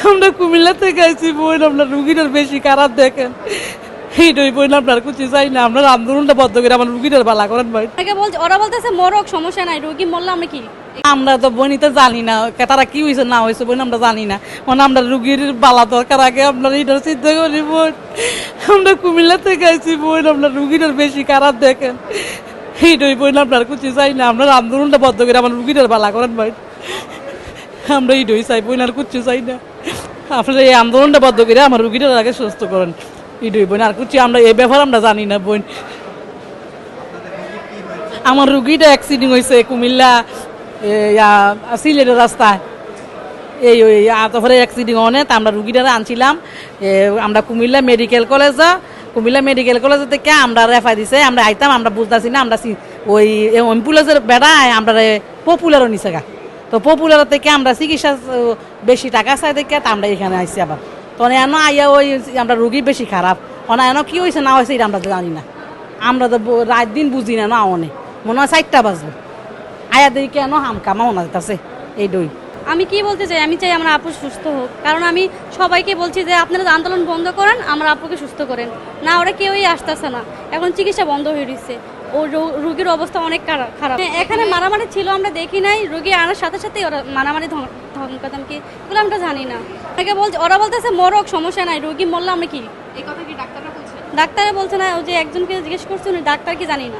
আমরা কুমিল্লা থেকে আইছি বোন, আপনার রুগীটার বেশি খারাপ দেখেন এইটাই বোন, আপনার কিছু চাই না, আপনার আন্দোলনটা বদ্ধ করে আমার রুগীটার ভালো করেন ভাই। ওরা বলতেছে মরক সমস্যা নাই, রুগী মরলে আমরা কি? আমরা তো বোনই তো জানি না তারা কি হয়েছে না হয়েছে বোন, আমরা জানি না। মানে আমরা রুগীর বালা দরকার আগে আপনার এইটার চিন্তা করি বোন। আমরা কুমিল্লা থেকে আইছি বোন, আপনার রুগীটার বেশি খারাপ দেখেন এইটাই বোন, আপনার কিছু চাই না, আপনার আন্দোলনটা বদ্ধ করে আমার রুগীটার ভালো করেন ভাই। আমরা এইটাই চাই বোন, আর কিছু চাই না। আপনার এই আন্দোলনটা বদ্ধ করে আমার রুগীটার আগে সুস্থ করেন এইটাই বোন, আর কিছু আমরা এই ব্যাপার আমরা জানি না বোন। আমার রুগীটা অ্যাক্সিডেন্ট হয়েছে কুমিল্লা সিলেটের রাস্তায়, এই ওই তারপরে অ্যাক্সিডেন্ট অনেক আমরা রুগীটা আনছিলাম আমরা কুমিল্লা মেডিকেল কলেজে থেকে আমরা রেফার দিছে, আমরা আইতাম, আমরা বুঝতেছি না, আমরা ওই অ্যাম্বুলেন্সের বেড়ায় আমরা পপুলারও নিছে গা, তো পপুলার থেকে আমরা চিকিৎসা বেশি টাকা চাই দেখে আমরা এখানে আইসি আবার। তো এন আইয়া ওই আমরা রুগী বেশি খারাপ, এন কি হয়েছে না হয়েছে এটা আমরা জানি না, আমরা তো রাত দিন বুঝি না অনে মনে হয় 4টা বাজবে আয়া দিই কেন হামকামা মনে হইতেছে এই দই। আমি কি বলতে চাই, আমি চাই আমার আপু সুস্থ হোক, কারণ আমি সবাইকে বলছি যে আপনারা আন্দোলন বন্ধ করেন, আমার আপুকে সুস্থ করেন না, ওরা কেউই আসতেছে না, এখন চিকিৎসা বন্ধ হয়ে গেছে, ও রুগীর অবস্থা অনেক খারাপ। এখানে মারামারি ছিল আমরা দেখি নাই, রুগী আনার সাথে সাথে ওরা মারামারি ধমকাধমকি এগুলো আমরা জানি না। ওরা বলতেছে মরক সমস্যা নাই, রুগী মরলে আমরা কি? এই কথা কি ডাক্তাররা বলছে? ডাক্তাররা বলছে না, ও যে একজনকে জিজ্ঞেস করছে উনি ডাক্তার কি জানি না।